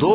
2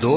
2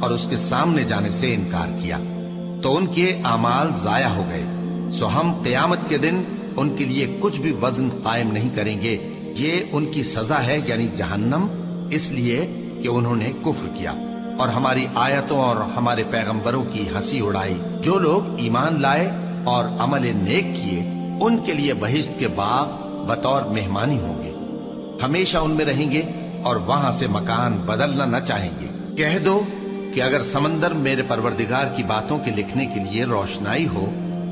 اور اس کے سامنے جانے سے انکار کیا تو ان کے اعمال ضائع ہو گئے. سو ہم قیامت کے دن ان کے لیے کچھ بھی وزن قائم نہیں کریں گے. یہ ان کی سزا ہے یعنی جہنم، اس لیے کہ انہوں نے کفر کیا اور ہماری آیتوں اور ہمارے پیغمبروں کی ہنسی اڑائی. جو لوگ ایمان لائے اور عمل نیک کیے ان کے لیے بہشت کے باغ بطور مہمانی ہوں گے، ہمیشہ ان میں رہیں گے اور وہاں سے مکان بدلنا نہ چاہیں گے. کہہ دو کہ اگر سمندر میرے پروردگار کی باتوں کے لکھنے کے لیے روشنائی ہو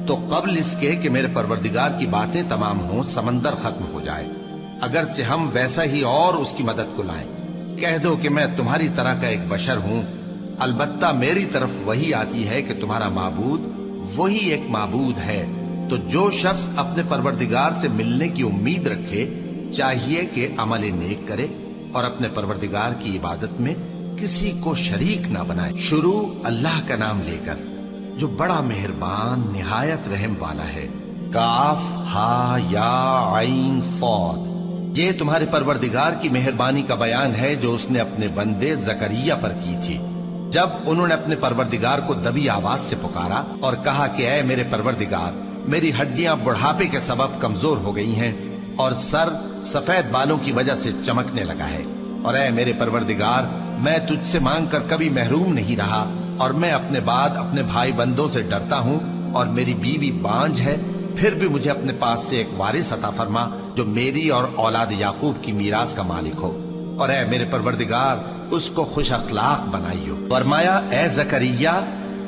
تو قبل اس کے کہ میرے پروردگار کی باتیں تمام ہوں سمندر ختم ہو جائے، اگرچہ ہم ویسا ہی اور اس کی مدد کو لائیں. کہہ دو کہ میں تمہاری طرح کا ایک بشر ہوں، البتہ میری طرف وہی آتی ہے کہ تمہارا معبود وہی ایک معبود ہے. تو جو شخص اپنے پروردگار سے ملنے کی امید رکھے چاہیے کہ عمل نیک کرے اور اپنے پروردگار کی عبادت میں کسی کو شریک نہ بنائے. شروع اللہ کا نام لے کر جو بڑا مہربان نہایت رحم والا ہے. کاف ہا یا عین صاد. یہ تمہارے پروردگار کی مہربانی کا بیان ہے جو اس نے اپنے بندے زکریا پر کی تھی جب انہوں نے اپنے پروردگار کو دبی آواز سے پکارا اور کہا کہ اے میرے پروردگار، میری ہڈیاں بڑھاپے کے سبب کمزور ہو گئی ہیں اور سر سفید بالوں کی وجہ سے چمکنے لگا ہے، اور اے میرے پروردگار، میں تجھ سے مانگ کر کبھی محروم نہیں رہا اور میں اپنے بعد اپنے بھائی بندوں سے ڈرتا ہوں اور میری بیوی بانجھ ہے. پھر بھی مجھے اپنے پاس سے ایک وارث عطا فرما جو میری اور اولاد یعقوب کی میراث کا مالک ہو، اور اے میرے پروردگار اس کو خوش اخلاق بنائیو. فرمایا اے زکریا،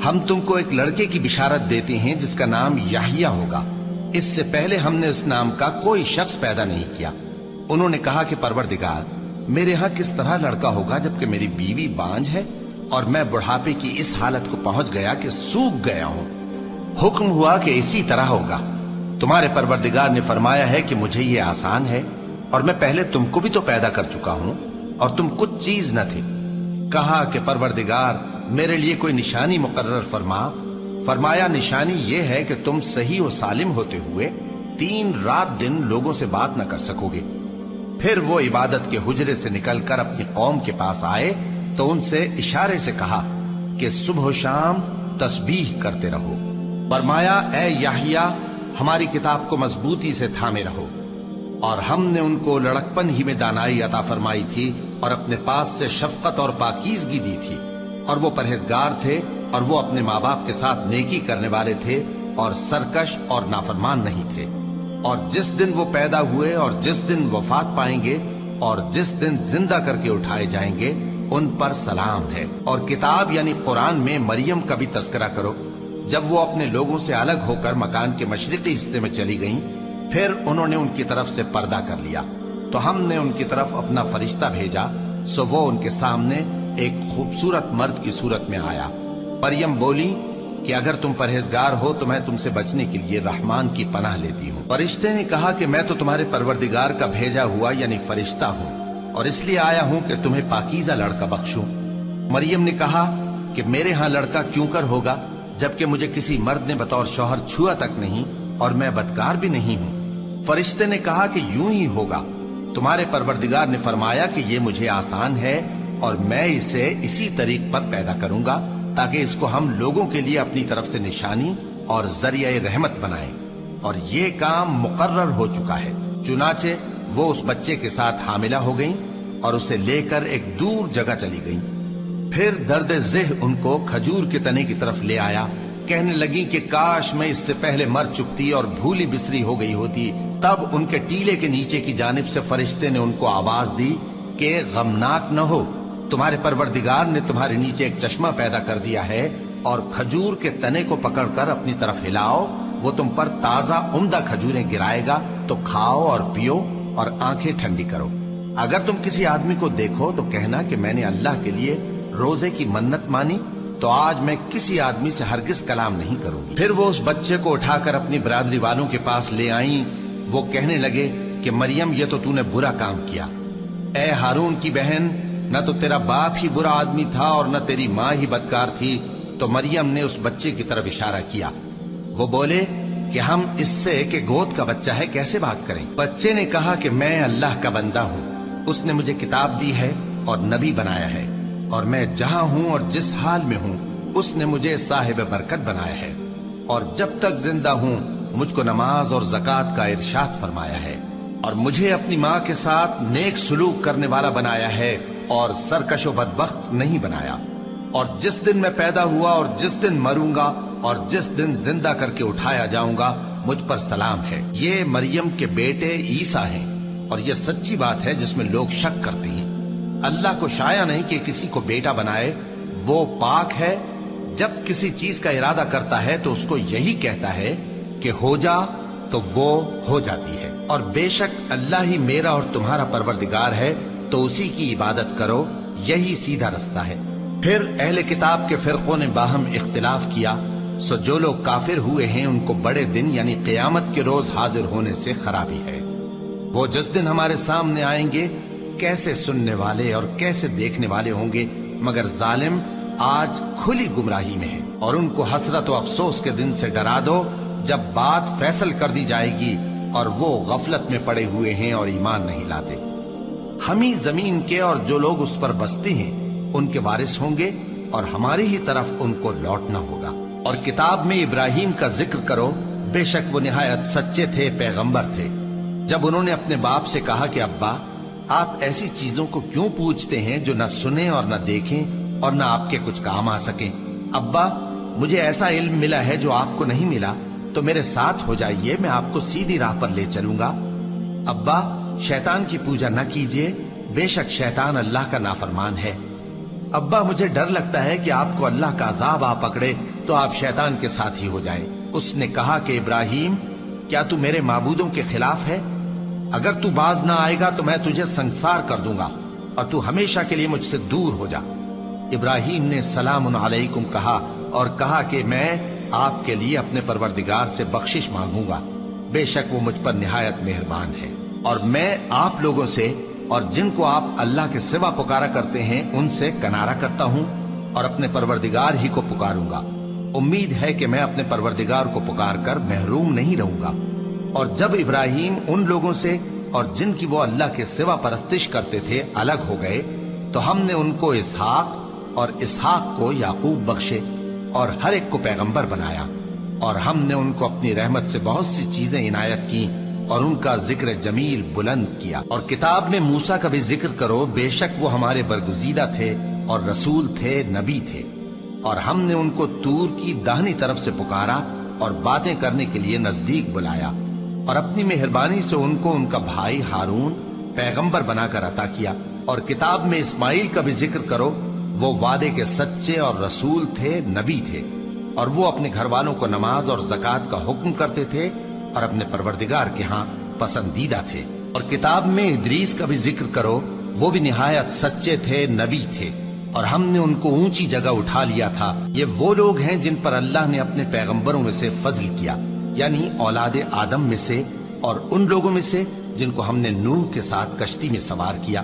ہم تم کو ایک لڑکے کی بشارت دیتے ہیں جس کا نام یحییٰ ہوگا. اس سے پہلے ہم نے اس نام کا کوئی شخص پیدا نہیں کیا. انہوں نے کہا کہ پروردگار، میرے ہاں کس طرح لڑکا ہوگا جبکہ میری بیوی بانجھ ہے اور میں بڑھاپے کی اس حالت کو پہنچ گیا کہ سوکھ گیا ہوں. حکم ہوا کہ اسی طرح ہوگا. تمہارے پروردگار نے فرمایا ہے کہ مجھے یہ آسان ہے اور میں پہلے تم کو بھی تو پیدا کر چکا ہوں اور تم کچھ چیز نہ تھے. کہا کہ پروردگار میرے لیے کوئی نشانی مقرر فرما. فرمایا نشانی یہ ہے کہ تم صحیح و سالم ہوتے ہوئے 3 رات دن لوگوں سے بات نہ کر سکو گے. پھر وہ عبادت کے حجرے سے نکل کر اپنی قوم کے پاس آئے تو ان سے اشارے سے کہا کہ صبح و شام تسبیح کرتے رہو. فرمایا اے یحییٰ، ہماری کتاب کو مضبوطی سے تھامے رہو. اور ہم نے ان کو لڑکپن ہی میں دانائی عطا فرمائی تھی اور اپنے پاس سے شفقت اور پاکیزگی دی تھی، اور وہ پرہیزگار تھے اور وہ اپنے ماں باپ کے ساتھ نیکی کرنے والے تھے اور سرکش اور نافرمان نہیں تھے. اور جس دن وہ پیدا ہوئے اور جس دن وفات پائیں گے اور جس دن زندہ کر کے اٹھائے جائیں گے ان پر سلام ہے. اور کتاب یعنی قرآن میں مریم کا بھی تذکرہ کرو. جب وہ اپنے لوگوں سے الگ ہو کر مکان کے مشرقی حصے میں چلی گئیں، پھر انہوں نے ان کی طرف سے پردہ کر لیا تو ہم نے ان کی طرف اپنا فرشتہ بھیجا، سو وہ ان کے سامنے ایک خوبصورت مرد کی صورت میں آیا. مریم بولی کہ اگر تم پرہیزگار ہو تو میں تم سے بچنے کے لیے رحمان کی پناہ لیتی ہوں. فرشتے نے کہا کہ میں تو تمہارے پروردگار کا بھیجا ہوا یعنی فرشتہ ہوں اور اس لیے آیا ہوں کہ تمہیں پاکیزہ لڑکا بخشوں. مریم نے کہا کہ میرے ہاں لڑکا کیوں کر ہوگا جبکہ مجھے کسی مرد نے بطور شوہر چھوا تک نہیں اور میں بدکار بھی نہیں ہوں. فرشتے نے کہا کہ یوں ہی ہوگا. تمہارے پروردگار نے فرمایا کہ یہ مجھے آسان ہے اور میں اسے اسی طریق پر پیدا کروں گا تاکہ اس کو ہم لوگوں کے لیے اپنی طرف سے نشانی اور ذریعہ رحمت بنائیں. اور یہ کام مقرر ہو چکا ہے. چنانچہ وہ اس بچے کے ساتھ حاملہ ہو گئیں اور اسے لے کر ایک دور جگہ چلی گئیں. پھر درد ذہ ان کو کھجور کے تنے کی طرف لے آیا. کہنے لگی کہ کاش میں اس سے پہلے مر چکتی اور بھولی بسری ہو گئی ہوتی. تب ان کے ٹیلے کے نیچے کی جانب سے فرشتے نے ان کو آواز دی کہ غمناک نہ ہو، تمہارے پروردگار نے تمہارے نیچے ایک چشمہ پیدا کر دیا ہے اور کھجور کے تنے کو پکڑ کر اپنی طرف ہلاؤ، وہ تم پر تازہ عمدہ کھجوریں گرائے گا تو کھاؤ اور پیو اور آنکھیں ٹھنڈی کرو. اگر تم کسی آدمی کو دیکھو تو کہنا کہ میں نے اللہ کے لیے روزے کی منت مانی تو آج میں کسی آدمی سے ہرگز کلام نہیں کروں گی. پھر وہ اس بچے کو اٹھا کر اپنی برادری والوں کے پاس لے آئیں. وہ کہنے لگے کہ مریم یہ تو نے برا کام کیا. اے ہارون کی بہن، نہ تو تیرا باپ ہی برا آدمی تھا اور نہ تیری ماں ہی بدکار تھی. تو مریم نے اس بچے کی طرف اشارہ کیا. وہ بولے کہ ہم اس سے کہ گود کا بچہ ہے کیسے بات کریں. بچے نے کہا کہ میں اللہ کا بندہ ہوں، اس نے مجھے کتاب دی ہے اور نبی بنایا ہے اور میں جہاں ہوں اور جس حال میں ہوں اس نے مجھے صاحب برکت بنایا ہے، اور جب تک زندہ ہوں مجھ کو نماز اور زکوٰۃ کا ارشاد فرمایا ہے، اور مجھے اپنی ماں کے ساتھ نیک سلوک کرنے والا بنایا ہے اور سرکش و بدبخت نہیں بنایا، اور جس دن میں پیدا ہوا اور جس دن مروں گا اور جس دن زندہ کر کے اٹھایا جاؤں گا مجھ پر سلام ہے۔ یہ مریم کے بیٹے عیسیٰ ہیں، اور یہ سچی بات ہے جس میں لوگ شک کرتے ہیں۔ اللہ کو شایع نہیں کہ کسی کو بیٹا بنائے، وہ پاک ہے۔ جب کسی چیز کا ارادہ کرتا ہے تو اس کو یہی کہتا ہے کہ ہو جا، تو وہ ہو جاتی ہے۔ اور بے شک اللہ ہی میرا اور تمہارا پروردگار ہے، تو اسی کی عبادت کرو، یہی سیدھا رستہ ہے۔ پھر اہل کتاب کے فرقوں نے باہم اختلاف کیا، سو جو لوگ کافر ہوئے ہیں ان کو بڑے دن یعنی قیامت کے روز حاضر ہونے سے خرابی ہے۔ وہ جس دن ہمارے سامنے آئیں گے کیسے سننے والے اور کیسے دیکھنے والے ہوں گے، مگر ظالم آج کھلی گمراہی میں ہے۔ اور ان کو حسرت و افسوس کے دن سے ڈرا دو جب بات فیصل کر دی جائے گی اور وہ غفلت میں پڑے ہوئے ہیں اور ایمان نہیں لاتے۔ ہم ہی زمین کے اور جو لوگ اس پر بستے ہیں ان کے وارث ہوں گے، اور ہماری ہی طرف ان کو لوٹنا ہوگا۔ اور کتاب میں ابراہیم کا ذکر کرو، بے شک وہ نہایت سچے تھے، پیغمبر تھے۔ جب انہوں نے اپنے باپ سے کہا کہ ابا، آپ ایسی چیزوں کو کیوں پوچھتے ہیں جو نہ سنیں اور نہ دیکھیں اور نہ آپ کے کچھ کام آ سکیں؟ ابا، مجھے ایسا علم ملا ہے جو آپ کو نہیں ملا، تو میرے ساتھ ہو جائیے، میں آپ کو سیدھی راہ پر لے چلوں گا۔ ابا، شیطان کی پوجا نہ کیجیے، بے شک شیطان اللہ کا نافرمان ہے۔ ابا، مجھے ڈر لگتا ہے کہ آپ کو اللہ کا عذاب آ پکڑے تو آپ شیطان کے ساتھ ہی ہو جائیں۔ اس نے کہا کہ ابراہیم، کیا تو میرے معبودوں کے خلاف ہے؟ اگر تو باز نہ آئے گا تو میں تجھے سنسار کر دوں گا اور تو ہمیشہ کے لیے مجھ سے دور ہو جا۔ ابراہیم نے سلام علیکم کہا اور کہا کہ میں آپ کے لیے اپنے پروردگار سے بخشش مانگوں گا، بے شک وہ مجھ پر نہایت مہربان ہے۔ اور میں آپ لوگوں سے اور جن کو آپ اللہ کے سوا پکارا کرتے ہیں ان سے کنارہ کرتا ہوں اور اپنے پروردگار ہی کو پکاروں گا۔ امید ہے کہ میں اپنے پروردگار کو پکار کر محروم نہیں رہوں گا۔ اور جب ابراہیم ان لوگوں سے اور جن کی وہ اللہ کے سوا پرستش کرتے تھے الگ ہو گئے تو ہم نے ان کو اسحاق اور اسحاق کو یعقوب بخشے اور ہر ایک کو پیغمبر بنایا، اور ہم نے ان کو اپنی رحمت سے بہت سی چیزیں عنایت کی اور ان کا ذکر جمیل بلند کیا۔ اور کتاب میں موسیٰ کا بھی ذکر کرو، بے شک وہ ہمارے برگزیدہ تھے اور رسول تھے، نبی تھے، اور ہم نے ان کو طور کی داہنی طرف سے پکارا اور باتیں کرنے کے لیے نزدیک بلایا، اور اپنی مہربانی سے ان کو ان کا بھائی ہارون پیغمبر بنا کر عطا کیا۔ اور کتاب میں اسماعیل کا بھی ذکر کرو، وہ وعدے کے سچے اور رسول تھے، نبی تھے، اور وہ اپنے گھر والوں کو نماز اور زکوٰۃ کا حکم کرتے تھے اور اپنے پروردگار کے ہاں پسندیدہ تھے۔ اور کتاب میں ادریس کا بھی ذکر کرو، وہ بھی نہایت سچے تھے، نبی تھے، اور ہم نے ان کو اونچی جگہ اٹھا لیا تھا۔ یہ وہ لوگ ہیں جن پر اللہ نے اپنے پیغمبروں میں سے فضل کیا، یعنی اولاد آدم میں سے، اور ان لوگوں میں سے جن کو ہم نے نوح کے ساتھ کشتی میں سوار کیا،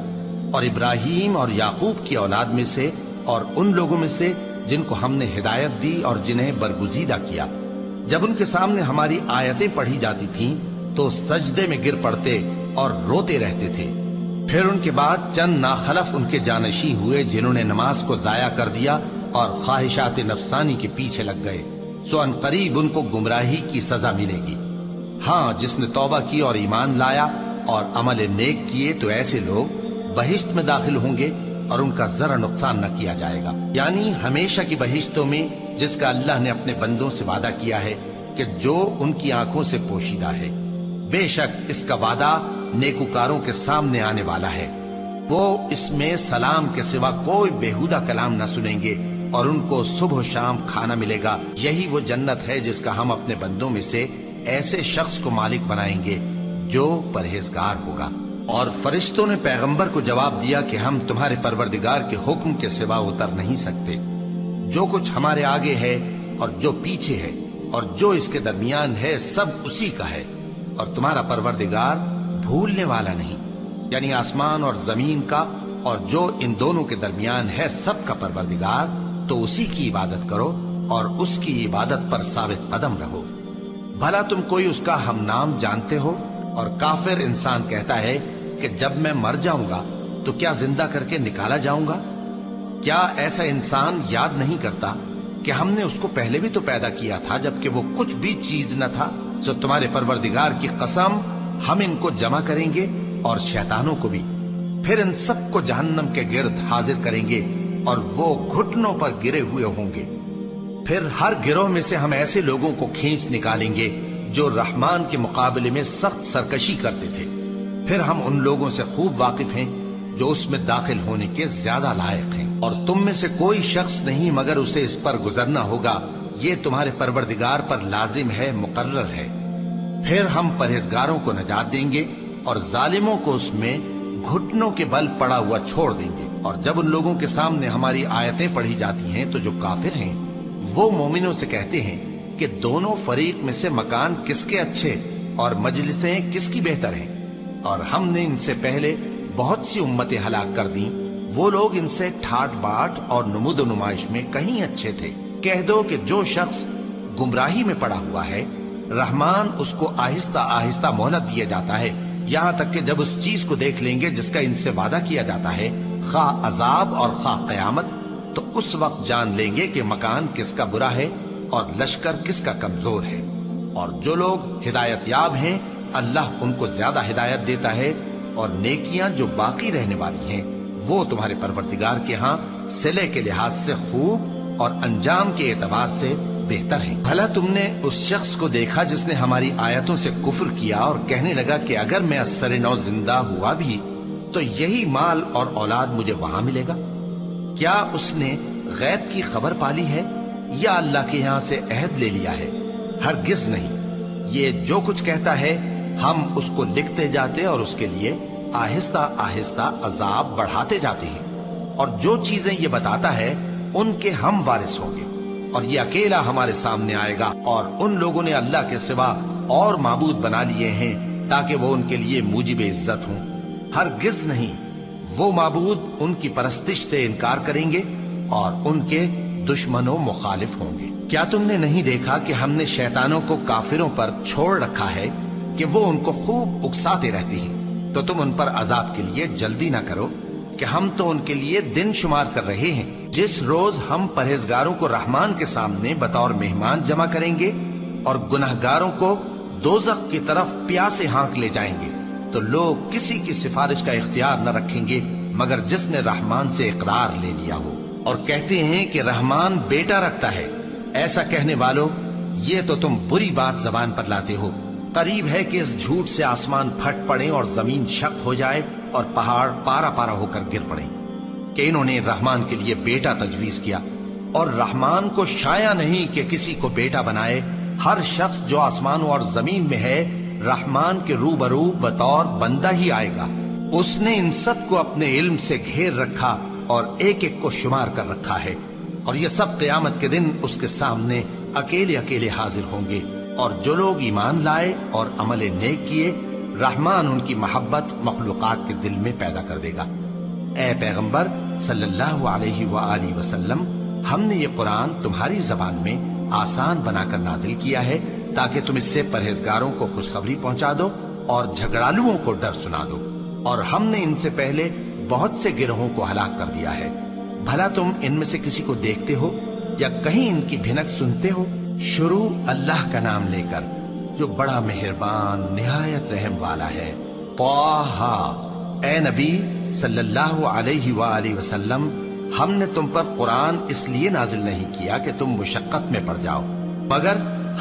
اور ابراہیم اور یعقوب کی اولاد میں سے، اور ان لوگوں میں سے جن کو ہم نے ہدایت دی اور جنہیں برگزیدہ کیا۔ جب ان کے سامنے ہماری آیتیں پڑھی جاتی تھیں تو سجدے میں گر پڑتے اور روتے رہتے تھے۔ پھر ان کے بعد چند ناخلف ان کے جانشین ہوئے جنہوں نے نماز کو ضائع کر دیا اور خواہشات نفسانی کے پیچھے لگ گئے، سو ان قریب ان کو گمراہی کی سزا ملے گی۔ ہاں، جس نے توبہ کی اور ایمان لایا اور عمل نیک کیے تو ایسے لوگ بہشت میں داخل ہوں گے اور ان کا ذرا نقصان نہ کیا جائے گا، یعنی ہمیشہ کی بہشتوں میں، جس کا اللہ نے اپنے بندوں سے وعدہ کیا ہے کہ جو ان کی آنکھوں سے پوشیدہ ہے۔ بے شک اس کا وعدہ نیکوکاروں کے سامنے آنے والا ہے، وہ اس میں سلام کے سوا کوئی بیہودہ کلام نہ سنیں گے اور ان کو صبح و شام کھانا ملے گا۔ یہی وہ جنت ہے جس کا ہم اپنے بندوں میں سے ایسے شخص کو مالک بنائیں گے جو پرہیزگار ہوگا۔ اور فرشتوں نے پیغمبر کو جواب دیا کہ ہم تمہارے پروردگار کے حکم کے سوا اتر نہیں سکتے۔ جو کچھ ہمارے آگے ہے اور جو پیچھے ہے اور جو اس کے درمیان ہے سب اسی کا ہے، اور تمہارا پروردگار بھولنے والا نہیں، یعنی آسمان اور زمین کا اور جو ان دونوں کے درمیان ہے سب کا پروردگار، تو اسی کی عبادت کرو اور اس کی عبادت پر ثابت قدم رہو۔ بھلا تم کوئی اس کا ہم نام جانتے ہو؟ اور کافر انسان کہتا ہے کہ جب میں مر جاؤں گا تو کیا زندہ کر کے نکالا جاؤں گا؟ کیا ایسا انسان یاد نہیں کرتا کہ ہم نے اس کو پہلے بھی تو پیدا کیا تھا جبکہ وہ کچھ بھی چیز نہ تھا؟ سو تمہارے پروردگار کی قسم ہم ان کو جمع کریں گے اور شیطانوں کو بھی، پھر ان سب کو جہنم کے گرد حاضر کریں گے اور وہ گھٹنوں پر گرے ہوئے ہوں گے۔ پھر ہر گروہ میں سے ہم ایسے لوگوں کو کھینچ نکالیں گے جو رحمان کے مقابلے میں سخت سرکشی کرتے تھے، پھر ہم ان لوگوں سے خوب واقف ہیں جو اس میں داخل ہونے کے زیادہ لائق ہیں، اور تم میں سے کوئی شخص نہیں مگر اسے اس پر گزرنا ہوگا، یہ تمہارے پروردگار پر لازم ہے، مقرر ہے۔ پھر ہم پرہیزگاروں کو نجات دیں گے اور ظالموں کو اس میں گھٹنوں کے بل پڑا ہوا چھوڑ دیں گے۔ اور جب ان لوگوں کے سامنے ہماری آیتیں پڑھی جاتی ہیں تو جو کافر ہیں وہ مومنوں سے کہتے ہیں کہ دونوں فریق میں سے مکان کس کے اچھے اور مجلسیں کس کی بہتر ہیں، اور ہم نے ان سے پہلے بہت سی امتیں ہلاک کر دیں، وہ لوگ ان سے ٹھاٹ باٹ اور نمود و نمائش میں کہیں اچھے تھے۔ کہہ دو کہ جو شخص گمراہی میں پڑا ہوا ہے، رحمان اس کو آہستہ آہستہ مہلت دیا جاتا ہے، یہاں تک کہ جب اس چیز کو دیکھ لیں گے جس کا ان سے وعدہ کیا جاتا ہے، خواہ عذاب اور خواہ قیامت، تو اس وقت جان لیں گے کہ مکان کس کا برا ہے اور لشکر کس کا کمزور ہے۔ اور جو لوگ ہدایت یاب ہیں اللہ ان کو زیادہ ہدایت دیتا ہے، اور نیکیاں جو باقی رہنے والی ہیں وہ تمہارے پروردگار کے ہاں صلے کے لحاظ سے خوب اور انجام کے اعتبار سے بہتر ہیں۔ بھلا تم نے اس شخص کو دیکھا جس نے ہماری آیتوں سے کفر کیا اور کہنے لگا کہ اگر میں اثر نو زندہ ہوا بھی تو یہی مال اور اولاد مجھے وہاں ملے گا؟ کیا اس نے غیب کی خبر پالی ہے یا اللہ کے یہاں سے عہد لے لیا ہے؟ ہرگز نہیں، یہ جو کچھ کہتا ہے ہم اس کو لکھتے جاتے اور اس کے لیے آہستہ آہستہ عذاب بڑھاتے جاتے ہیں، اور جو چیزیں یہ بتاتا ہے ان کے ہم وارث ہوں گے، اور یہ اکیلا ہمارے سامنے آئے گا۔ اور ان لوگوں نے اللہ کے سوا اور معبود بنا لیے ہیں تاکہ وہ ان کے لیے موجب عزت ہوں، ہرگز نہیں، وہ معبود ان کی پرستش سے انکار کریں گے اور ان کے دشمن و مخالف ہوں گے۔ کیا تم نے نہیں دیکھا کہ ہم نے شیطانوں کو کافروں پر چھوڑ رکھا ہے کہ وہ ان کو خوب اکساتے رہتے ہیں؟ تو تم ان پر عذاب کے لیے جلدی نہ کرو کہ ہم تو ان کے لیے دن شمار کر رہے ہیں، جس روز ہم پرہیزگاروں کو رحمان کے سامنے بطور مہمان جمع کریں گے اور گناہگاروں کو دوزخ کی طرف پیاسے ہانک لے جائیں گے، تو لوگ کسی کی سفارش کا اختیار نہ رکھیں گے مگر جس نے رحمان سے اقرار لے لیا ہو، اور کہتے ہیں کہ رحمان بیٹا رکھتا ہے۔ ایسا کہنے والوں، یہ تو تم بری بات زبان پر لاتے ہو۔ قریب ہے کہ اس جھوٹ سے آسمان پھٹ پڑے اور زمین شق ہو جائے اور پہاڑ پارا پارا ہو کر گر پڑے کہ انہوں نے رحمان کے لیے بیٹا تجویز کیا، اور رحمان کو شایع نہیں کہ کسی کو بیٹا بنائے۔ ہر شخص جو آسمانوں اور زمین میں ہے رحمان کے روبرو بطور بندہ ہی آئے گا۔ اس نے ان سب کو اپنے علم سے گھیر رکھا اور ایک ایک کو شمار کر رکھا ہے، اور یہ سب قیامت کے دن اس کے سامنے اکیلے اکیلے حاضر ہوں گے۔ اور جو لوگ ایمان لائے اور عمل نیک کیے، رحمان ان کی محبت مخلوقات کے دل میں پیدا کر دے گا۔ اے پیغمبر صلی اللہ علیہ وآلہ وسلم، ہم نے یہ قرآن تمہاری زبان میں آسان بنا کر نازل کیا ہے تاکہ تم اس سے پرہیزگاروں کو خوشخبری پہنچا دو اور جھگڑالوؤں کو ڈر سنا دو، اور ہم نے ان سے پہلے بہت سے گروہوں کو ہلاک کر دیا ہے۔ بھلا تم ان میں سے کسی کو دیکھتے ہو یا کہیں ان کی بھنک سنتے ہو؟ شروع اللہ کا نام لے کر جو بڑا مہربان نہایت رحم والا ہے۔ طٰہٰ، اے نبی صلی اللہ علیہ وآلہ وسلم، ہم نے تم پر قرآن اس لیے نازل نہیں کیا کہ تم مشقت میں پڑ جاؤ، مگر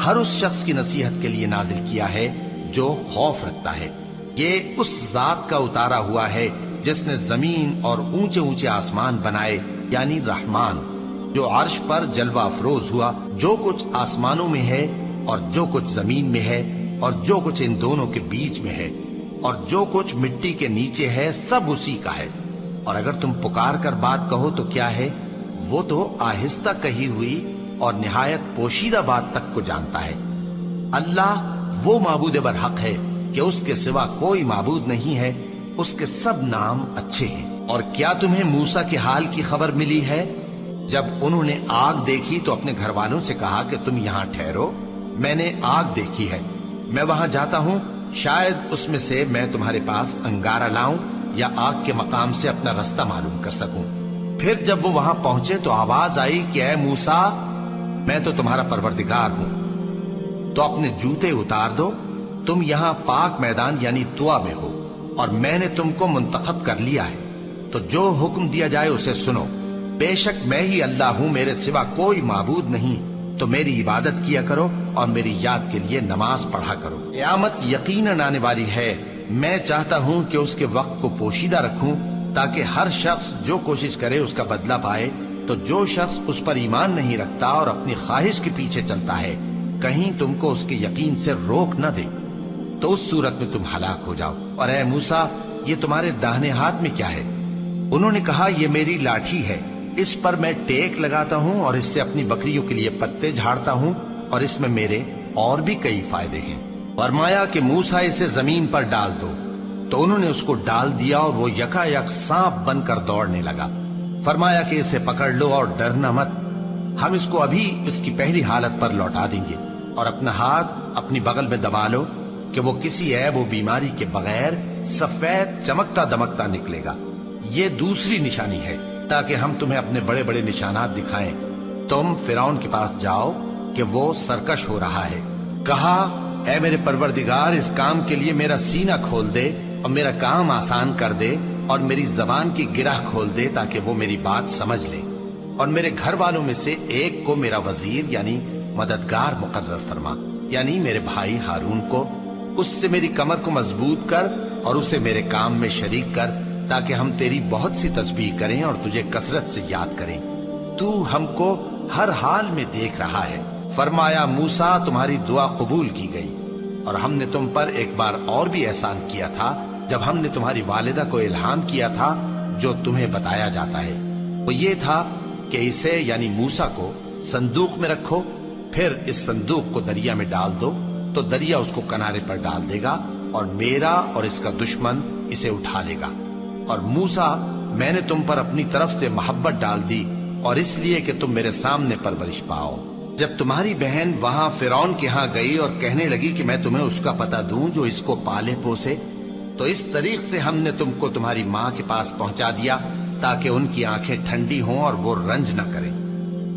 ہر اس شخص کی نصیحت کے لیے نازل کیا ہے جو خوف رکھتا ہے۔ یہ اس ذات کا اتارا ہوا ہے جس نے زمین اور اونچے اونچے آسمان بنائے، یعنی رحمان، جو عرش پر جلوہ افروز ہوا۔ جو کچھ آسمانوں میں ہے اور جو کچھ زمین میں ہے اور جو کچھ ان دونوں کے بیچ میں ہے اور جو کچھ مٹی کے نیچے ہے، سب اسی کا ہے۔ اور اگر تم پکار کر بات کہو تو کیا ہے، وہ تو آہستہ کہی ہوئی اور نہایت پوشیدہ بات تک کو جانتا ہے۔ اللہ وہ معبود برحق ہے کہ اس کے سوا کوئی معبود نہیں ہے، اس کے سب نام اچھے ہیں۔ اور کیا تمہیں موسیٰ کے حال کی خبر ملی ہے؟ جب انہوں نے آگ دیکھی تو اپنے گھر والوں سے کہا کہ تم یہاں ٹھہرو، میں نے آگ دیکھی ہے، میں وہاں جاتا ہوں، شاید اس میں سے میں تمہارے پاس انگارہ لاؤں یا آگ کے مقام سے اپنا رستہ معلوم کر سکوں۔ پھر پھر جب وہ وہاں پہنچے تو آواز آئی کہ اے موسیٰ، میں تو تمہارا پروردگار ہوں، تو اپنے جوتے اتار دو، تم یہاں پاک میدان یعنی طوا میں ہو، اور میں نے تم کو منتخب کر لیا ہے، تو جو حکم دیا جائے اسے سنو۔ بے شک میں ہی اللہ ہوں، میرے سوا کوئی معبود نہیں، تو میری عبادت کیا کرو اور میری یاد کے لیے نماز پڑھا کرو۔ قیامت یقیناً آنے والی ہے، میں چاہتا ہوں کہ اس کے وقت کو پوشیدہ رکھوں تاکہ ہر شخص جو کوشش کرے اس کا بدلہ پائے۔ تو جو شخص اس پر ایمان نہیں رکھتا اور اپنی خواہش کے پیچھے چلتا ہے، کہیں تم کو اس کے یقین سے روک نہ دے، تو اس صورت میں تم ہلاک ہو جاؤ۔ اور اے موسیٰ، یہ تمہارے داہنے ہاتھ میں کیا ہے؟ انہوں نے کہا، یہ میری لاٹھی ہے، اس پر میں ٹیک لگاتا ہوں اور اس سے اپنی بکریوں کے لیے پتے جھاڑتا ہوں، اور اس میں میرے اور بھی کئی فائدے ہیں۔ فرمایا کہ موسیٰ اسے زمین پر ڈال دو، تو انہوں نے اس کو ڈال دیا اور وہ یکا یک سانپ بن کر دوڑنے لگا۔ فرمایا کہ اسے پکڑ لو اور ڈرنا مت، ہم اس کو ابھی اس کی پہلی حالت پر لوٹا دیں گے، اور اپنا ہاتھ اپنی بغل میں دبا لو کہ وہ کسی عیب و بیماری کے بغیر سفید چمکتا دمکتا نکلے گا۔ یہ دوسری نشانی ہے تاکہ ہم تمہیں اپنے بڑے بڑے نشانات دکھائیں۔ تم فرعون کے پاس جاؤ کہ وہ سرکش ہو رہا ہے۔ کہا، اے میرے پروردگار، اس کام کے لیے میرا سینہ کھول دے اور میرا کام آسان کر دے، اور میری زبان کی گرہ کھول دے تاکہ وہ میری بات سمجھ لے، اور میرے گھر والوں میں سے ایک کو میرا وزیر یعنی مددگار مقرر فرما، یعنی میرے بھائی ہارون کو۔ اس سے میری کمر کو مضبوط کر اور اسے میرے کام میں شریک کر، تاکہ ہم تیری بہت سی تسبیح کریں اور تجھے کثرت سے یاد کریں، تو ہم کو ہر حال میں دیکھ رہا ہے۔ فرمایا، موسیٰ، تمہاری دعا قبول کی گئی، اور ہم نے تم پر ایک بار اور بھی احسان کیا تھا جب ہم نے تمہاری والدہ کو الہام کیا تھا جو تمہیں بتایا جاتا ہے۔ وہ یہ تھا کہ اسے یعنی موسیٰ کو صندوق میں رکھو، پھر اس صندوق کو دریا میں ڈال دو، تو دریا اس کو کنارے پر ڈال دے گا، اور میرا اور اس کا دشمن اسے اٹھا لے گا۔ اور موسیٰ، میں نے تم پر اپنی طرف سے محبت ڈال دی، اور اس لیے کہ تم میرے سامنے پرورش پاؤ۔ جب تمہاری بہن وہاں فرعون کے ہاں گئی اور کہنے لگی کہ میں تمہیں اس کا پتہ دوں جو اس کو پالے پوسے، تو اس طریق سے ہم نے تم کو تمہاری ماں کے پاس پہنچا دیا تاکہ ان کی آنکھیں ٹھنڈی ہوں اور وہ رنج نہ کریں۔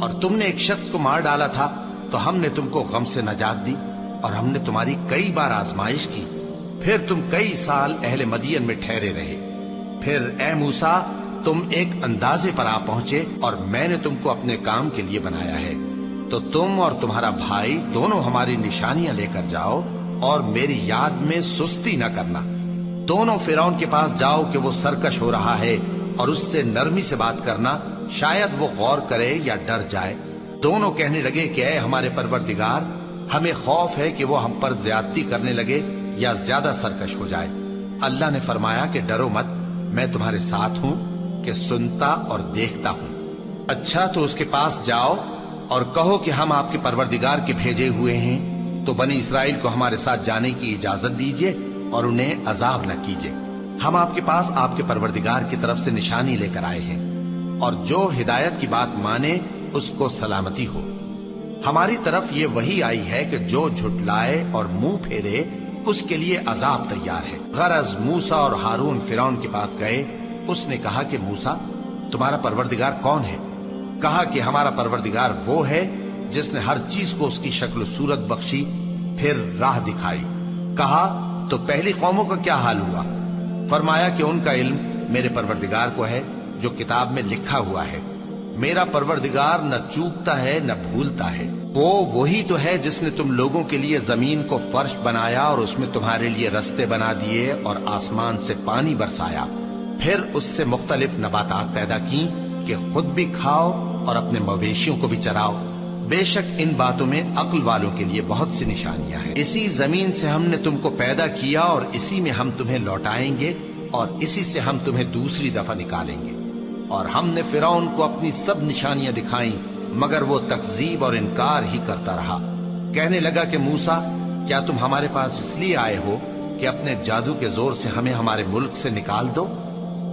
اور تم نے ایک شخص کو مار ڈالا تھا تو ہم نے تم کو غم سے نجات دی، اور ہم نے تمہاری کئی بار آزمائش کی، پھر تم کئی سال اہل مدین میں ٹھہرے رہے۔ پھر اے موسیٰ، تم ایک اندازے پر آ پہنچے، اور میں نے تم کو اپنے کام کے لیے بنایا ہے، تو تم اور تمہارا بھائی دونوں ہماری نشانیاں لے کر جاؤ، اور میری یاد میں سستی نہ کرنا۔ دونوں فرعون کے پاس جاؤ کہ وہ سرکش ہو رہا ہے، اور اس سے نرمی سے بات کرنا، شاید وہ غور کرے یا ڈر جائے۔ دونوں کہنے لگے کہ اے ہمارے پروردگار، ہمیں خوف ہے کہ وہ ہم پر زیادتی کرنے لگے یا زیادہ سرکش ہو جائے۔ اللہ نے فرمایا کہ ڈرو مت، میں تمہارے ساتھ ہوں کہ سنتا اور دیکھتا ہوں۔ اچھا، تو اس کے پاس جاؤ اور کہو کہ ہم آپ کے پروردگار کے بھیجے ہوئے ہیں، تو بنی اسرائیل کو ہمارے ساتھ جانے کی اجازت دیجیے اور انہیں عذاب نہ کیجیے۔ ہم آپ کے پاس آپ کے پروردگار کی طرف سے نشانی لے کر آئے ہیں، اور جو ہدایت کی بات مانے اس کو سلامتی ہو۔ ہماری طرف یہ وحی آئی ہے کہ جو جھٹلائے اور منہ پھیرے اس کے لیے عذاب تیار ہے۔ غرض موسیٰ اور ہارون فرعون کے پاس گئے۔ اس نے کہا کہ موسیٰ، تمہارا پروردگار کون ہے؟ کہا کہ ہمارا پروردگار وہ ہے جس نے ہر چیز کو اس کی شکل و صورت بخشی، پھر راہ دکھائی۔ کہا، تو پہلی قوموں کا کیا حال ہوا؟ فرمایا کہ ان کا علم میرے پروردگار کو ہے جو کتاب میں لکھا ہوا ہے۔ میرا پروردگار نہ چوکتا ہے نہ بھولتا ہے۔ وہ وہی تو ہے جس نے تم لوگوں کے لیے زمین کو فرش بنایا اور اس میں تمہارے لیے رستے بنا دیے اور آسمان سے پانی برسایا، پھر اس سے مختلف نباتات پیدا کی کہ خود بھی کھاؤ اور اپنے مویشیوں کو بھی چراؤ۔ بے شک ان باتوں میں عقل والوں کے لیے بہت سی نشانیاں ہیں۔ اسی زمین سے ہم نے تم کو پیدا کیا اور اسی میں ہم تمہیں لوٹائیں گے اور اسی سے ہم تمہیں دوسری دفعہ نکالیں گے۔ اور ہم نے فرعون کو اپنی سب نشانیاں دکھائیں مگر وہ تکذیب اور انکار ہی کرتا رہا۔ کہنے لگا کہ موسیٰ، کیا تم ہمارے پاس اس لیے آئے ہو کہ اپنے جادو کے زور سے ہمیں ہمارے ملک سے نکال دو؟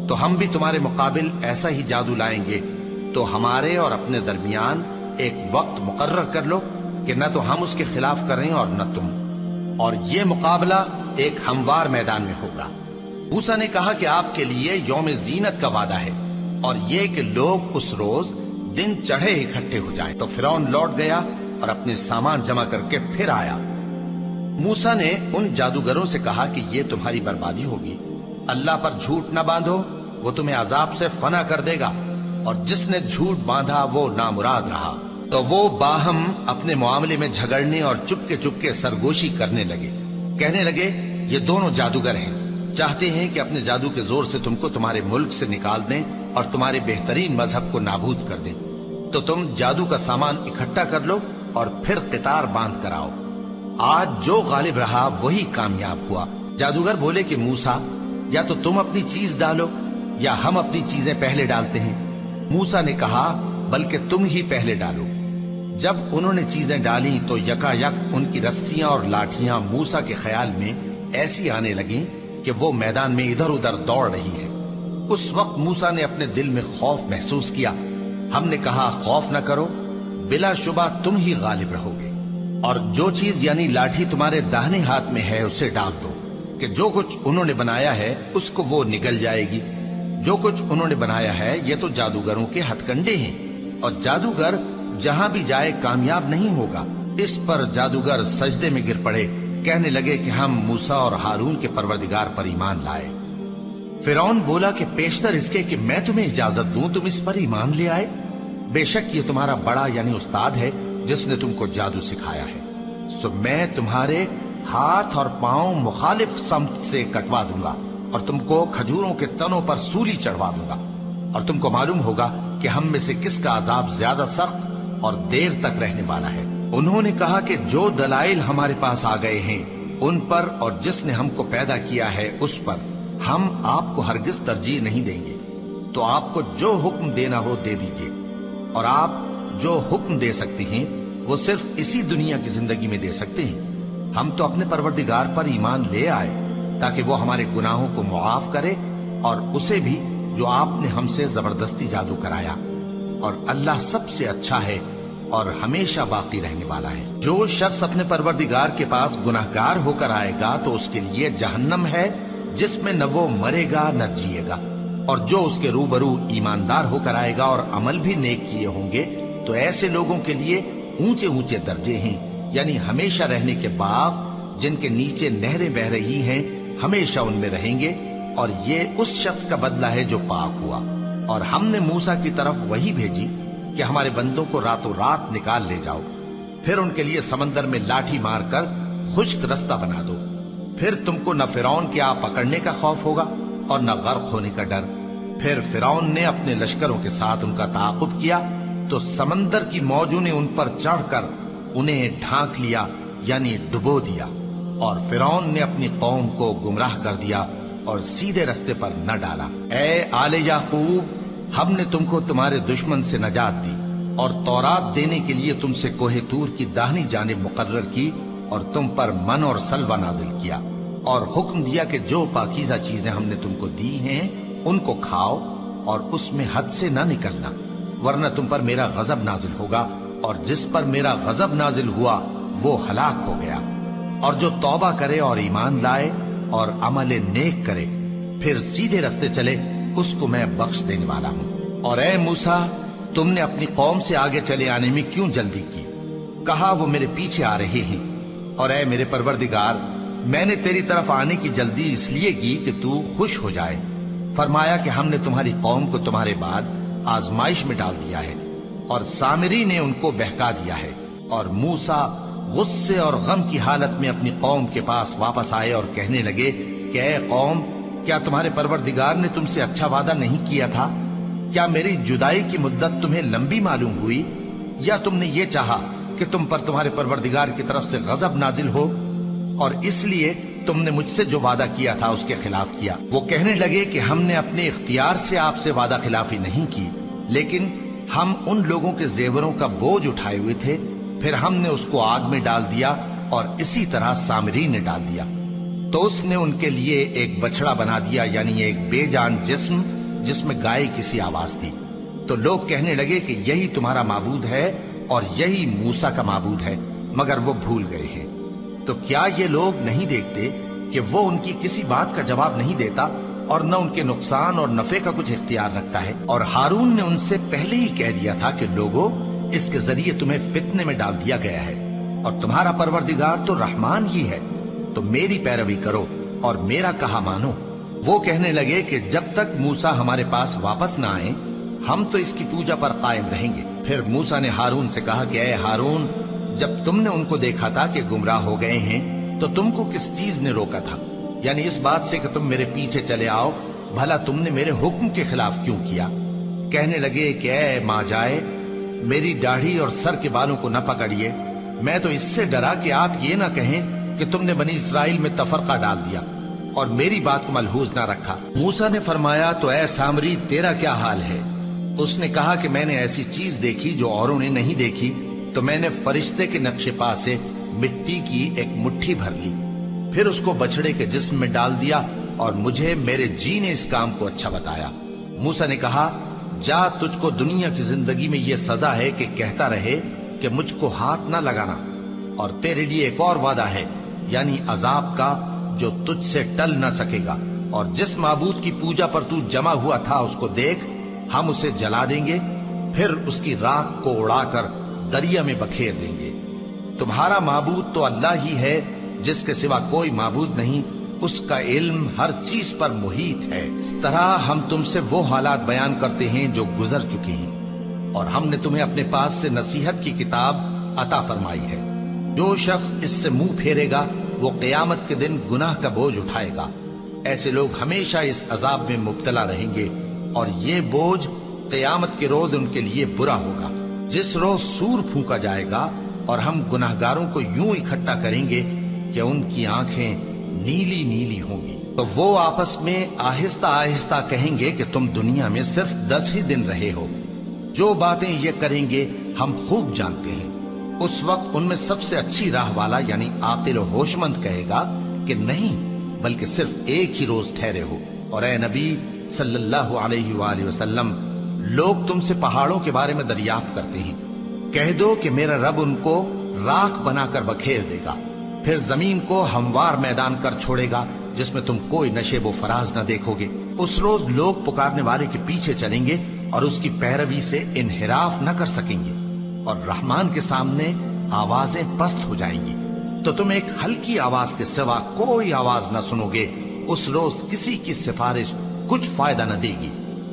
تو ہم بھی تمہارے مقابل ایسا ہی جادو لائیں گے، تو ہمارے اور اپنے درمیان ایک وقت مقرر کر لو کہ نہ تو ہم اس کے خلاف کریں اور نہ تم، اور یہ مقابلہ ایک ہموار میدان میں ہوگا۔ موسیٰ نے کہا کہ آپ کے لیے یوم زینت کا وعدہ ہے اور یہ کہ لوگ اس روز دن چڑھے اکٹھے ہو جائیں۔ تو فرعون لوٹ گیا اور اپنے سامان جمع کر کے پھر آیا۔ موسیٰ نے ان جادوگروں سے کہا کہ یہ تمہاری بربادی ہوگی، اللہ پر جھوٹ نہ باندھو، وہ تمہیں عذاب سے فنا کر دے گا، اور جس نے جھوٹ باندھا وہ نامراد رہا۔ تو وہ باہم اپنے معاملے میں جھگڑنے اور چپکے سرگوشی کرنے لگے، کہنے لگے یہ دونوں جادوگر ہیں، چاہتے ہیں کہ اپنے جادو کے زور سے تم کو تمہارے ملک سے نکال دیں اور تمہارے بہترین مذہب کو نابود کر دیں۔ تو تم جادو کا سامان اکٹھا کر لو اور پھر قطار باندھ کر آؤ، آج جو غالب رہا وہی کامیاب ہوا۔ جادوگر بولے کہ موسیٰ، یا تو تم اپنی چیز ڈالو یا ہم اپنی چیزیں پہلے ڈالتے ہیں۔ موسیٰ نے کہا بلکہ تم ہی پہلے ڈالو۔ جب انہوں نے چیزیں ڈالیں تو یکا یک ان کی رسیاں اور لاٹھیاں موسیٰ کے خیال میں ایسی آنے لگیں کہ وہ میدان میں ادھر ادھر دوڑ رہی ہیں۔ اس وقت موسیٰ نے اپنے دل میں خوف محسوس کیا۔ ہم نے کہا خوف نہ کرو، بلا شبہ تم ہی غالب رہو گے، اور جو چیز یعنی لاٹھی تمہارے داہنے ہاتھ میں ہے اسے ڈال دو، کہ جو کچھ انہوں نے بنایا ہے اس کو وہ نگل جائے گی۔ جو کچھ انہوں نے بنایا ہے یہ تو جادوگروں کے ہتھ کنڈے ہیں، اور جادوگر جہاں بھی جائے کامیاب نہیں ہوگا۔ اس پر جادوگر سجدے میں گر پڑے، کہنے لگے کہ ہم موسیٰ اور ہارون کے پروردگار پر ایمان لائے۔ فرعون بولا کہ پیشتر اس کے کہ میں تمہیں اجازت دوں تم اس پر ایمان لے آئے، بے شک یہ تمہارا بڑا یعنی استاد ہے جس نے تم کو جادو سکھایا ہے، سو میں تمہارے ہاتھ اور پاؤں مخالف سمت سے کٹوا دوں گا اور تم کو کھجوروں کے تنوں پر سولی چڑھوا دوں گا، اور تم کو معلوم ہوگا کہ ہم میں سے کس کا عذاب زیادہ سخت اور دیر تک رہنے والا ہے۔ انہوں نے کہا کہ جو دلائل ہمارے پاس آ گئے ہیں ان پر اور جس نے ہم کو پیدا کیا ہے اس پر ہم آپ کو ہرگز ترجیح نہیں دیں گے، تو آپ کو جو حکم دینا ہو دے دیجیے، اور آپ جو حکم دے سکتے ہیں وہ صرف اسی دنیا کی زندگی میں دے سکتے ہیں۔ ہم تو اپنے پروردگار پر ایمان لے آئے تاکہ وہ ہمارے گناہوں کو معاف کرے، اور اسے بھی جو آپ نے ہم سے زبردستی جادو کرایا، اور اللہ سب سے اچھا ہے اور ہمیشہ باقی رہنے والا ہے۔ جو شخص اپنے پروردگار کے پاس گناہگار ہو کر آئے گا تو اس کے لیے جہنم ہے جس میں نہ وہ مرے گا نہ جیے گا، اور جو اس کے روبرو ایماندار ہو کر آئے گا اور عمل بھی نیک کیے ہوں گے تو ایسے لوگوں کے لیے اونچے اونچے درجے ہیں، یعنی ہمیشہ رہنے کے باغ جن کے نیچے نہریں بہ رہی ہیں، ہمیشہ ان میں رہیں گے، اور یہ اس شخص کا بدلہ ہے جو پاک ہوا۔ اور ہم نے موسیٰ کی طرف وہی بھیجی کہ ہمارے بندوں کو راتوں رات نکال لے جاؤ، پھر ان کے لیے سمندر میں لاٹھی مار کر خشک رستہ بنا دو، پھر تم کو نہ فرعون کے آ پکڑنے کا خوف ہوگا اور نہ غرق ہونے کا ڈر۔ پھر فرعون نے اپنے لشکروں کے ساتھ ان کا تعاقب کیا تو سمندر کی موجوں نے ان پر چڑھ کر انہیں ڈھانک لیا یعنی ڈبو دیا، اور فرعون نے اپنی قوم کو گمراہ کر دیا اور سیدھے رستے پر نہ ڈالا۔ اے آل یعقوب، ہم نے تم کو تمہارے دشمن سے نجات دی اور تورات دینے کے لیے تم سے کوہ طور کی داہنی جانب مقرر کی، اور تم پر من اور سلوہ نازل کیا، اور حکم دیا کہ جو پاکیزہ چیزیں ہم نے تم کو دی ہیں ان کو کھاؤ اور اس میں حد سے نہ نکلنا، ورنہ تم پر میرا غضب نازل ہوگا، اور جس پر میرا غضب نازل ہوا وہ ہلاک ہو گیا۔ اور جو توبہ کرے اور ایمان لائے اور عمل نیک کرے پھر سیدھے رستے چلے اس کو میں بخش دینے والا ہوں۔ اور اے موسیٰ، تم نے اپنی قوم سے آگے چلے آنے میں کیوں جلدی کی؟ کہا وہ میرے پیچھے آ رہے ہیں۔ اور اے میرے پروردگار، میں نے تیری طرف آنے کی جلدی اس لیے کی کہ تو خوش ہو جائے۔ فرمایا کہ ہم نے تمہاری قوم کو تمہارے بعد آزمائش میں ڈال دیا ہے، اور سامری نے ان کو بہکا دیا ہے۔ اور موسیٰ غصے اور غم کی حالت میں اپنی قوم کے پاس واپس آئے اور کہنے لگے کہ اے قوم، کیا تمہارے پروردگار نے تم سے اچھا وعدہ نہیں کیا تھا؟ کیا میری جدائی کی مدت تمہیں لمبی معلوم ہوئی، یا تم نے یہ چاہا کہ تم پر تمہارے پروردگار کی طرف سے غضب نازل ہو، اور اس لیے تم نے مجھ سے جو وعدہ کیا تھا اس کے خلاف کیا؟ وہ کہنے لگے کہ ہم نے اپنے اختیار سے آپ سے وعدہ خلافی نہیں کی، لیکن ہم ان لوگوں کے زیوروں کا بوجھ اٹھائے ہوئے تھے، پھر ہم نے اس کو آگ میں ڈال دیا، اور اسی طرح سامری نے ڈال دیا۔ تو اس نے ان کے لیے ایک بچڑا بنا دیا، یعنی ایک بے جان جسم جس میں گائے کی سی آواز تھی۔ تو لوگ کہنے لگے کہ یہی تمہارا معبود ہے اور یہی موسیٰ کا معبود ہے، مگر وہ بھول گئے ہیں۔ تو کیا یہ لوگ نہیں دیکھتے کہ وہ ان کی کسی بات کا جواب نہیں دیتا اور نہ ان کے نقصان اور نفع کا کچھ اختیار رکھتا ہے۔ اور ہارون نے ان سے پہلے ہی کہہ دیا تھا کہ لوگوں، اس کے ذریعے تمہیں فتنے میں ڈال دیا گیا ہے، اور تمہارا پروردگار تو رحمان ہی ہے، تو میری پیروی کرو اور میرا کہا مانو۔ وہ کہنے لگے کہ جب تک موسیٰ ہمارے پاس واپس نہ آئے ہم تو اس کی پوجا پر قائم رہیں گے۔ پھر موسیٰ نے ہارون سے کہا کہ اے ہارون، جب تم نے ان کو دیکھا تھا کہ گمراہ ہو گئے ہیں تو تم کو کس چیز نے روکا تھا؟ یعنی اس بات سے کہ تم میرے پیچھے چلے آؤ، بھلا تم نے میرے حکم کے خلاف کیوں کیا؟ کہنے لگے کہ اے ماں جائے، میری داڑھی اور سر کے بالوں کو نہ پکڑیے، میں تو اس سے ڈرا کہ آپ یہ نہ کہیں کہ تم نے بنی اسرائیل میں تفرقہ ڈال دیا اور میری بات کو ملحوظ نہ رکھا۔ موسیٰ نے فرمایا تو اے سامری، تیرا کیا حال ہے؟ اس نے کہا کہ میں نے ایسی چیز دیکھی جو اوروں نے نہیں دیکھی، تو میں نے فرشتے کے نقش پا سے مٹی کی ایک مٹھی بھر لی، پھر اس کو بچڑے کے جسم میں ڈال دیا، اور مجھے میرے جی نے اس کام کو اچھا بتایا۔ موسیٰ نے کہا جا، تجھ کو دنیا کی زندگی میں یہ سزا ہے کہ کہتا رہے کہ مجھ کو ہاتھ نہ لگانا، اور تیرے لیے ایک اور وعدہ ہے، یعنی عذاب کا جو تجھ سے ٹل نہ سکے گا، اور جس معبود کی پوجا پر تو جمع ہوا تھا اس کو دیکھ، ہم اسے جلا دیں گے، پھر اس کی راکھ کو اڑا کر دریا میں بکھیر دیں گے۔ تمہارا معبود تو اللہ ہی ہے، جس کے سوا کوئی معبود نہیں، اس کا علم ہر چیز پر محیط ہے۔ اس طرح ہم تم سے وہ حالات بیان کرتے ہیں جو گزر چکے ہیں، اور ہم نے تمہیں اپنے پاس سے نصیحت کی کتاب عطا فرمائی ہے۔ جو شخص اس سے منہ پھیرے گا وہ قیامت کے دن گناہ کا بوجھ اٹھائے گا۔ ایسے لوگ ہمیشہ اس عذاب میں مبتلا رہیں گے، اور یہ بوجھ قیامت کے روز ان کے لیے برا ہوگا، جس روز سور پھونکا جائے گا، اور ہم گناہگاروں کو یوں اکٹھا کریں گے کہ ان کی آنکھیں نیلی نیلی ہوں گی۔ تو وہ آپس میں آہستہ آہستہ کہیں گے کہ تم دنیا میں صرف 10 ہی دن رہے ہو، جو باتیں یہ کریں گے ہم خوب جانتے ہیں۔ اس وقت ان میں سب سے اچھی راہ والا یعنی عاقل و ہوش مند کہے گا کہ نہیں، بلکہ صرف ایک ہی روز ٹھہرے ہو۔ اور اے نبی صلی اللہ علیہ وآلہ وسلم، لوگ تم سے پہاڑوں کے بارے میں دریافت کرتے ہیں، کہہ دو کہ میرا رب ان کو راکھ بنا کر بکھیر دے گا، پھر زمین کو ہموار میدان کر چھوڑے گا جس میں تم کوئی نشیب و فراز نہ دیکھو گے۔ اس روز لوگ پکارنے والے کے پیچھے چلیں گے اور اس کی پیروی سے انحراف نہ کر سکیں گے، اور رحمان کے سامنے آوازیں پست ہو جائیں گی، تو تم ایک ہلکی آواز کے سوا کوئی آواز نہ سنو گے۔ اس روز کسی کی سفارش کچھ فائدہ نہ دے گی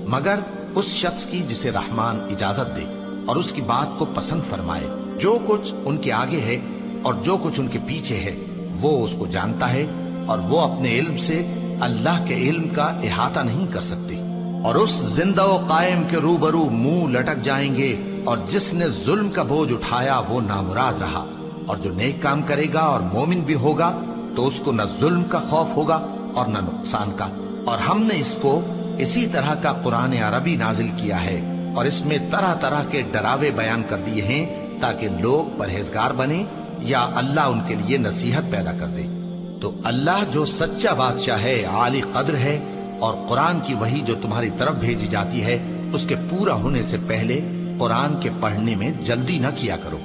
مگر اس شخص کی جسے رحمان اجازت دے اور اس کی بات کو پسند فرمائے۔ جو کچھ ان کے آگے ہے اور جو کچھ ان کے پیچھے ہے وہ اس کو جانتا ہے، اور وہ اپنے علم سے اللہ کے علم کا احاطہ نہیں کر سکتے۔ اور اس زندہ و قائم کے روبرو منہ لٹک جائیں گے، اور جس نے ظلم کا بوجھ اٹھایا وہ نامراد رہا، اور جو نیک کام کرے گا اور مومن بھی ہوگا تو اس کو نہ ظلم کا خوف ہوگا اور نہ نقصان کا۔ اور ہم نے اس کو اسی طرح کا قرآن عربی نازل کیا ہے، اور اس میں طرح طرح کے ڈراوے بیان کر دیے ہیں تاکہ لوگ پرہیزگار بنیں یا اللہ ان کے لیے نصیحت پیدا کر دے۔ تو اللہ جو سچا بادشاہ ہے، عالی قدر ہے، اور قرآن کی وحی جو تمہاری طرف بھیجی جاتی ہے اس کے پورا ہونے سے پہلے قرآن کے پڑھنے میں جلدی نہ کیا کرو،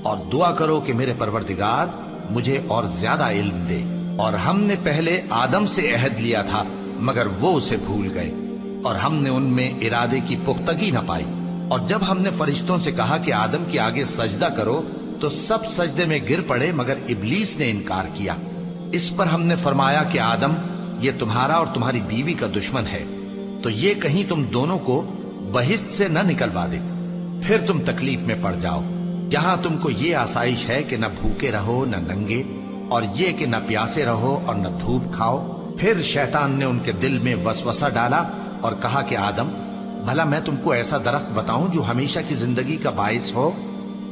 اور دعا کرو کہ میرے پروردگار مجھے اور زیادہ علم دے۔ اور ہم نے پہلے آدم سے عہد لیا تھا مگر وہ اسے بھول گئے، اور ہم نے ان میں ارادے کی پختگی نہ پائی۔ اور جب ہم نے فرشتوں سے کہا کہ آدم کے آگے سجدہ کرو تو سب سجدے میں گر پڑے مگر ابلیس نے انکار کیا۔ اس پر ہم نے فرمایا کہ آدم، یہ تمہارا اور تمہاری بیوی کا دشمن ہے، تو یہ کہیں تم دونوں کو بہشت سے نہ نکلوا دے، پھر تم تکلیف میں پڑ جاؤ۔ جہاں تم کو یہ آسائش ہے کہ نہ بھوکے رہو نہ ننگے، اور یہ کہ نہ پیاسے رہو اور نہ دھوپ کھاؤ۔ پھر شیطان نے ان کے دل میں وسوسہ ڈالا اور کہا کہ آدم، بھلا میں تم کو ایسا درخت بتاؤں جو ہمیشہ کی زندگی کا باعث ہو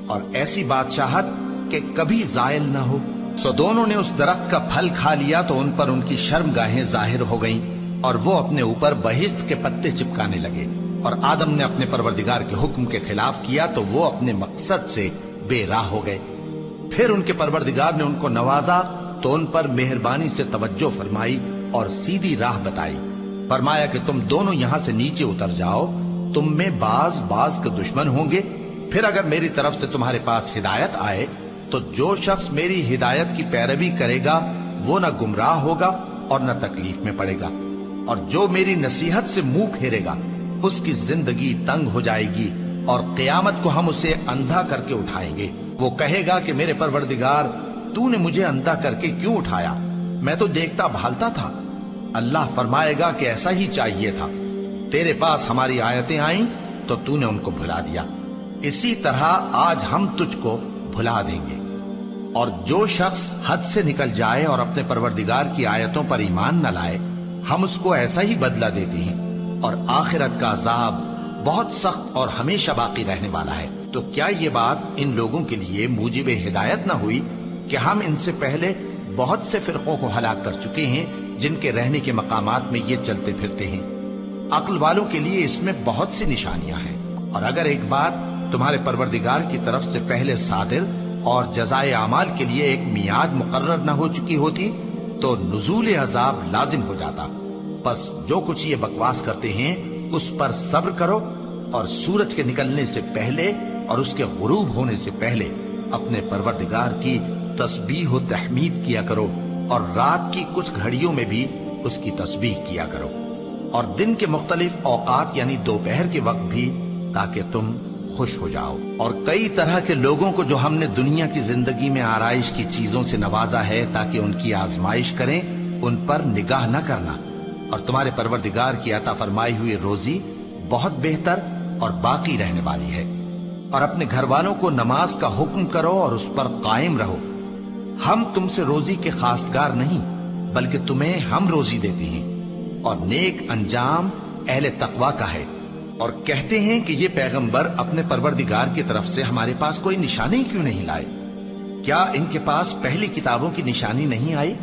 اور ایسی بادشاہت کہ کبھی زائل نہ ہو؟ سو دونوں نے اس درخت کا پھل کھا لیا تو ان پر ان کی شرم گاہیں ظاہر ہو گئیں، اور وہ اپنے اوپر بہشت کے پتے چپکانے لگے۔ اور آدم نے اپنے پروردگار کے حکم کے خلاف کیا تو وہ اپنے مقصد سے بے راہ ہو گئے۔ پھر ان کے پروردگار نے ان کو نوازا تو ان پر مہربانی سے توجہ فرمائی اور سیدھی راہ بتائی۔ فرمایا کہ تم دونوں یہاں سے نیچے اتر جاؤ، تم میں بعض کے دشمن ہوں گے، پھر اگر میری طرف سے تمہارے پاس ہدایت آئے تو جو شخص میری ہدایت کی پیروی کرے گا وہ نہ گمراہ ہوگا اور نہ تکلیف میں پڑے گا۔ اور جو میری نصیحت سے منہ پھیرے گا اس کی زندگی تنگ ہو جائے گی اور قیامت کو ہم اسے اندھا کر کے اٹھائیں گے۔ وہ کہے گا کہ میرے پروردگار تو نے مجھے اندھا کر کے کیوں اٹھایا؟ میں تو دیکھتا بھالتا تھا۔ اللہ فرمائے گا کہ ایسا ہی چاہیے تھا، تیرے پاس ہماری آیتیں آئیں تو تو نے ان کو بھلا دیا، اسی طرح آج ہم تجھ کو بھلا دیں گے۔ اور جو شخص حد سے نکل جائے اور اپنے پروردگار کی آیتوں پر ایمان نہ لائے، ہم اس کو ایسا ہی بدلہ دیتے ہیں، اور آخرت کا عذاب بہت سخت اور ہمیشہ باقی رہنے والا ہے۔ تو کیا یہ بات ان لوگوں کے لیے موجب ہدایت نہ ہوئی کہ ہم ان سے پہلے بہت سے فرقوں کو ہلاک کر چکے ہیں جن کے رہنے کے مقامات میں یہ چلتے پھرتے ہیں؟ عقل والوں کے لیے اس میں بہت سی نشانیاں ہیں۔ اور اگر ایک بات تمہارے پروردگار کی طرف سے پہلے صادر اور جزائے اعمال کے لیے ایک میعاد مقرر نہ ہو چکی ہوتی تو نزول عذاب لازم ہو جاتا۔ پس جو کچھ یہ بکواس کرتے ہیں اس پر صبر کرو، اور سورج کے نکلنے سے پہلے اور اس کے غروب ہونے سے پہلے اپنے پروردگار کی تسبیح و تحمید کیا کرو، اور رات کی کچھ گھڑیوں میں بھی اس کی تسبیح کیا کرو، اور دن کے مختلف اوقات یعنی دوپہر کے وقت بھی، تاکہ تم خوش ہو جاؤ۔ اور کئی طرح کے لوگوں کو جو ہم نے دنیا کی زندگی میں آرائش کی چیزوں سے نوازا ہے تاکہ ان کی آزمائش کریں، ان پر نگاہ نہ کرنا، اور تمہارے پروردگار کی عطا فرمائی ہوئی روزی بہت بہتر اور باقی رہنے والی ہے۔ اور اپنے گھر والوں کو نماز کا حکم کرو اور اس پر قائم رہو۔ ہم تم سے روزی کے خواستگار نہیں، بلکہ تمہیں ہم روزی دیتے ہیں، اور نیک انجام اہل تقوی کا ہے۔ اور کہتے ہیں کہ یہ پیغمبر اپنے پروردگار کی طرف سے ہمارے پاس کوئی نشانی کیوں نہیں لائے؟ کیا ان کے پاس پہلی کتابوں کی نشانی نہیں آئی؟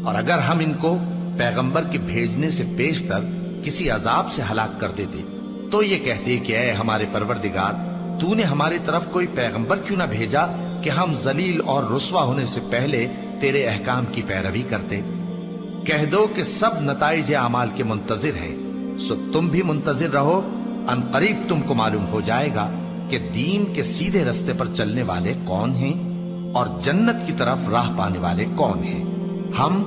اور اگر ہم ان کو پیغمبر کے بھیجنے سے پیشتر کسی عذاب سے ہلاک کر دیتے تو یہ کہتے کہ اے ہمارے پروردگار، تو نے ہماری طرف کوئی پیغمبر کیوں نہ بھیجا کہ ہم ذلیل اور رسوا ہونے سے پہلے تیرے احکام کی پیروی کرتے۔ کہہ دو کہ سب نتائج اعمال کے منتظر ہیں، سو تم بھی منتظر رہو، ان قریب تم کو معلوم ہو جائے گا کہ دین کے سیدھے رستے پر چلنے والے کون ہیں اور جنت کی طرف راہ پانے والے کون ہیں۔ ہم